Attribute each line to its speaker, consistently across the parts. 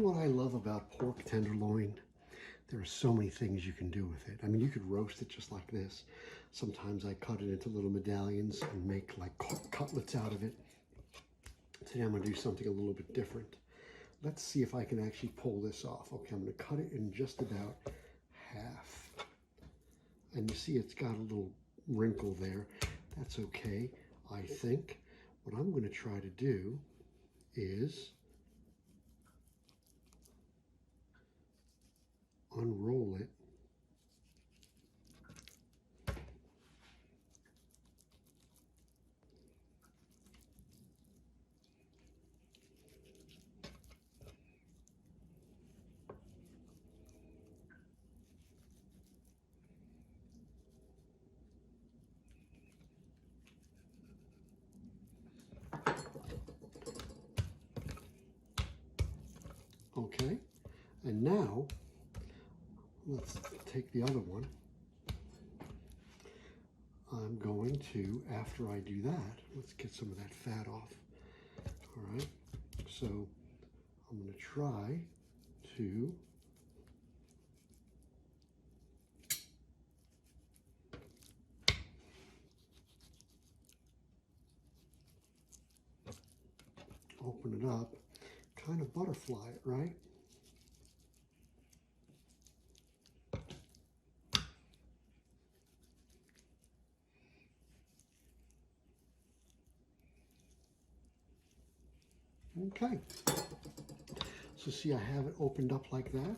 Speaker 1: what I love about pork tenderloin? There are so many things you can do with it. I mean, you could roast it just like this. Sometimes I cut it into little medallions and make like cutlets out of it. Today I'm going to do something a little bit different. Let's see if I can actually pull this off. Okay, I'm going to cut it in just about half. And you see it's got a little wrinkle there. That's okay, I think. What I'm going to try to do is unroll it. Okay, and now let's take the other one. I'm going to, after I do that, let's get some of that fat off. All right, so I'm going to try to open it up, kind of butterfly it, right? Okay, so see, I have it opened up like that,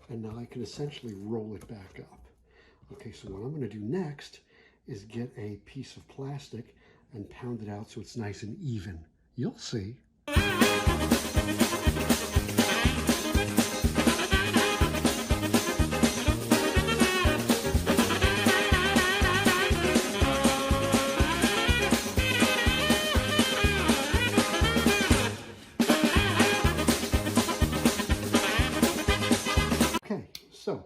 Speaker 1: and now I can essentially roll it back up. Okay, so what I'm going to do next is get a piece of plastic and pound it out so it's nice and even. You'll see. Okay, so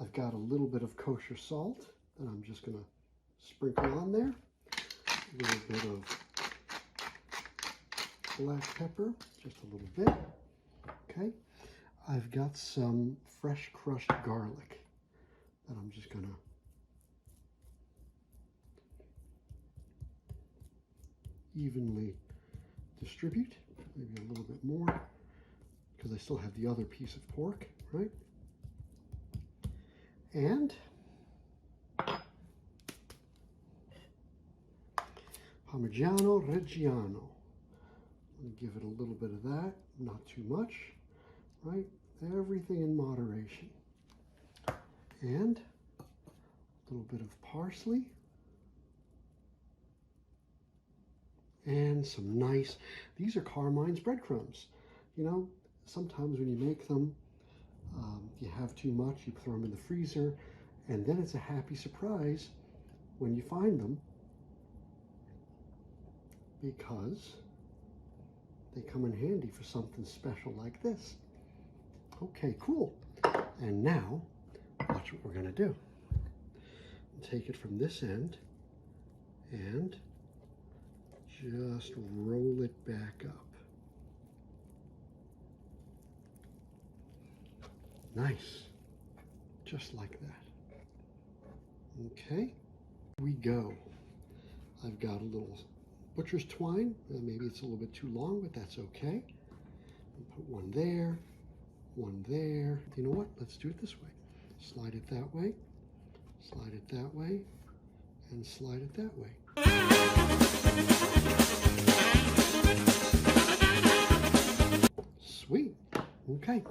Speaker 1: I've got a little bit of kosher salt that I'm just going to sprinkle on there. A little bit of black pepper, just a little bit. Okay, I've got some fresh crushed garlic that I'm just going to evenly distribute, maybe a little bit more, because I still have the other piece of pork, right? And Parmigiano Reggiano. Let me give it a little bit of that, not too much, right? Everything in moderation. And a little bit of parsley. And some nice, these are Carmine's breadcrumbs. You know, sometimes when you make them, you have too much, you throw them in the freezer, and then it's a happy surprise when you find them, because they come in handy for something special like this. Okay, cool. And now, watch what we're going to do. Take it from this end and just roll it back up. Nice. Just like that. Okay, here we go. I've got a little butcher's twine. Maybe it's a little bit too long, but that's okay. I'll put one there, one there. You know what? Let's do it this way. Slide it that way, slide it that way, and slide it that way. Sweet. Okay.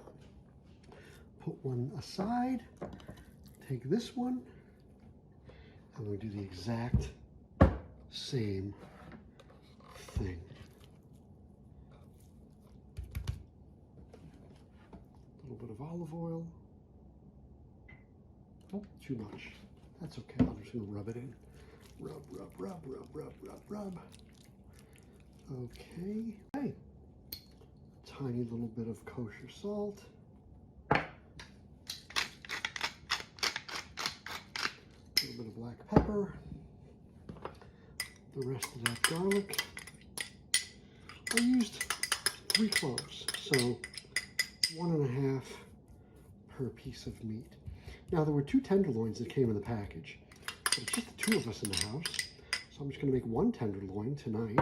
Speaker 1: Put one aside. Take this one, and we'll do the exact same thing. A little bit of olive oil. Oh, too much. That's okay. I'm just going to rub it in. Rub, rub, rub, rub, rub, rub, rub. Okay. Hey, tiny little bit of kosher salt. A little bit of black pepper. The rest of that garlic. I used 3 cloves, so 1.5 per piece of meat. Now, there were 2 tenderloins that came in the package, but it's just the 2 of us in the house. So I'm just going to make 1 tenderloin tonight,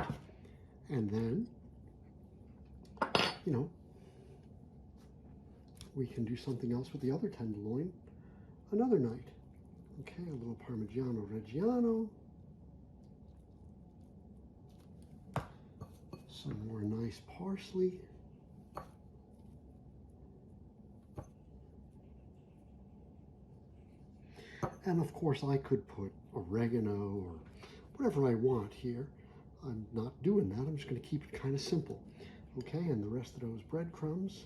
Speaker 1: and then, you know, we can do something else with the other tenderloin another night. Okay, a little Parmigiano Reggiano. Some more nice parsley. And of course I could put oregano or whatever I want here. I'm not doing that. I'm just going to keep it kind of simple. Okay, and the rest of those breadcrumbs.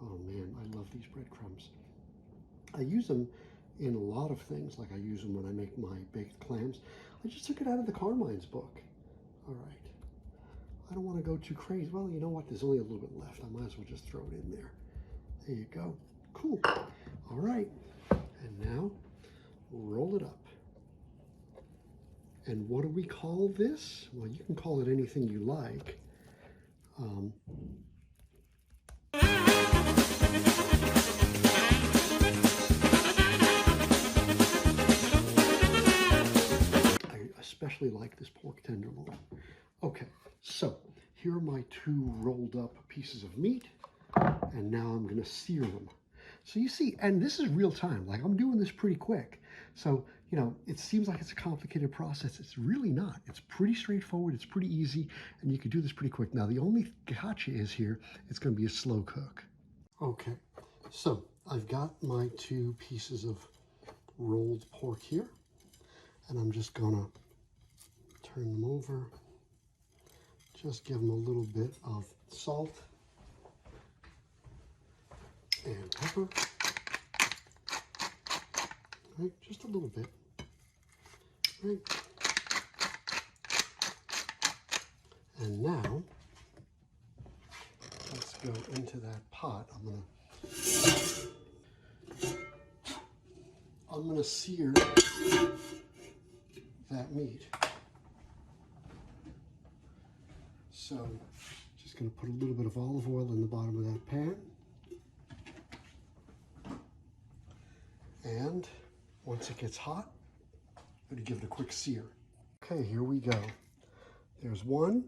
Speaker 1: Oh man, I love these breadcrumbs. I use them in a lot of things, like I use them when I make my baked clams. I just took it out of the Carmine's book. All right. I don't want to go too crazy. Well, you know what? There's only a little bit left. I might as well just throw it in there. There you go. Cool. All right. And now roll it up. And what do we call this? Well, you can call it anything you like. I especially like this pork tenderloin. Okay, so here are my 2 rolled up pieces of meat, and now I'm going to sear them. So you see, and this is real time, like I'm doing this pretty quick. So, you know, it seems like it's a complicated process. It's really not. It's pretty straightforward. It's pretty easy, and you can do this pretty quick. Now, the only gotcha is here, it's going to be a slow cook. Okay, so I've got my 2 pieces of rolled pork here, and I'm just going to turn them over. Just give them a little bit of salt and pepper. Right, just a little bit. Right. And now, let's go into that pot. I'm gonna sear that meat. So, just going to put a little bit of olive oil in the bottom of that pan. And once it gets hot, I'm going to give it a quick sear. Okay, here we go. There's 1.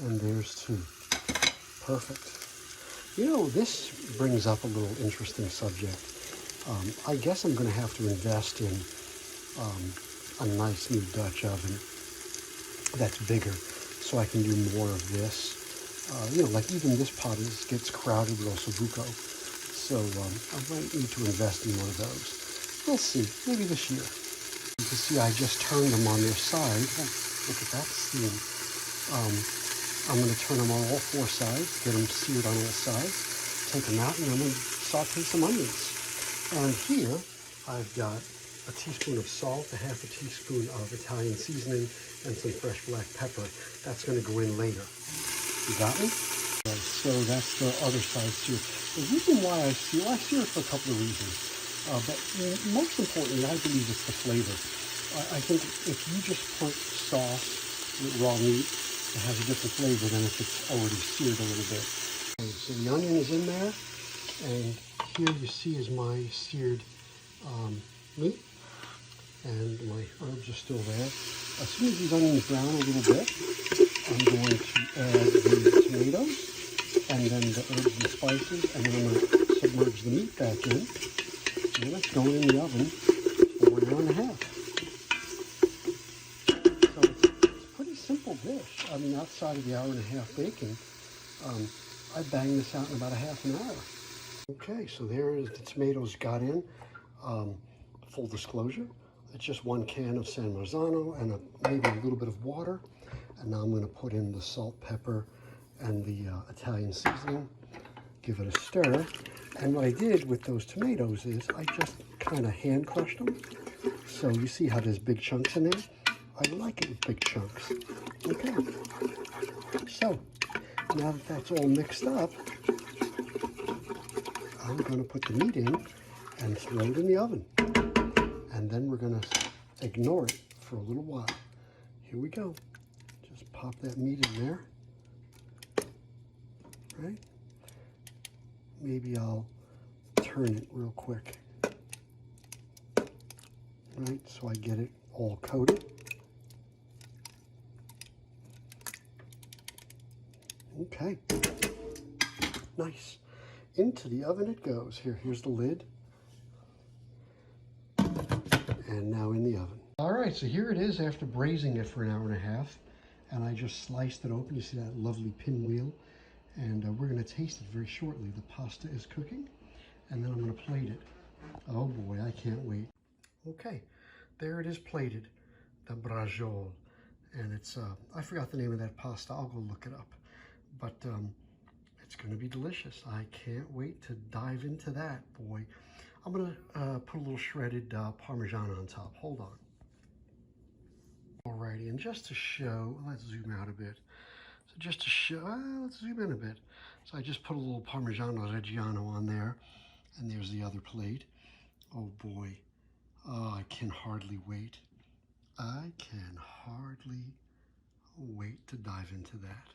Speaker 1: And there's 2. Perfect. You know, this brings up a little interesting subject. I guess I'm going to have to invest in a nice new Dutch oven that's bigger, so I can do more of this. You know, like even this pot gets crowded with ossobuco, so I might need to invest in one of those. We'll see, maybe this year. You can see I just turned them on their side. Oh, look at that steam. I'm going to turn them on all 4 sides, get them seared on all sides, take them out, and I'm going to saute some onions. And here I've got a teaspoon of salt, a half a teaspoon of Italian seasoning, and some fresh black pepper. That's going to go in later. You got me? Right, so that's the other side seared. The reason why I sear it for a couple of reasons. But most importantly, I believe it's the flavor. I think if you just put sauce with raw meat, it has a different flavor than if it's already seared a little bit. Okay, so the onion is in there, and here you see is my seared meat. And my herbs are still there. As soon as these onions brown a little bit, I'm going to add the tomatoes and then the herbs and spices, and then I'm going to submerge the meat back in. And that's going in the oven for 1 hour and a half. So it's a pretty simple dish. I mean, outside of the 1.5 hour baking, I bang this out in about a half an hour. Okay, so there is the tomatoes got in. Full disclosure. It's just 1 can of San Marzano and maybe a little bit of water. And now I'm going to put in the salt, pepper, and the Italian seasoning. Give it a stir. And what I did with those tomatoes is I just kind of hand crushed them. So you see how there's big chunks in there? I like it with big chunks. Okay. So now that that's all mixed up, I'm going to put the meat in and throw it in the oven. And then we're going to ignore it for a little while. Here we go. Just pop that meat in there. Right? Maybe I'll turn it real quick. Right, so I get it all coated. Okay, nice. Into the oven it goes. Here's the lid. And now in the oven. All right, so here it is after braising it for an hour and a half. And I just sliced it open. You see that lovely pinwheel? And we're going to taste it very shortly. The pasta is cooking, and then I'm going to plate it. Oh boy, I can't wait. Okay, there it is plated, the Braciole. And it's, I forgot the name of that pasta. I'll go look it up. But it's going to be delicious. I can't wait to dive into that, boy. I'm going to put a little shredded Parmesan on top. Hold on. Alrighty, and just to show, let's zoom out a bit. So just to show, let's zoom in a bit. So I just put a little Parmigiano Reggiano on there, and there's the other plate. Oh boy, oh, I can hardly wait. I can hardly wait to dive into that.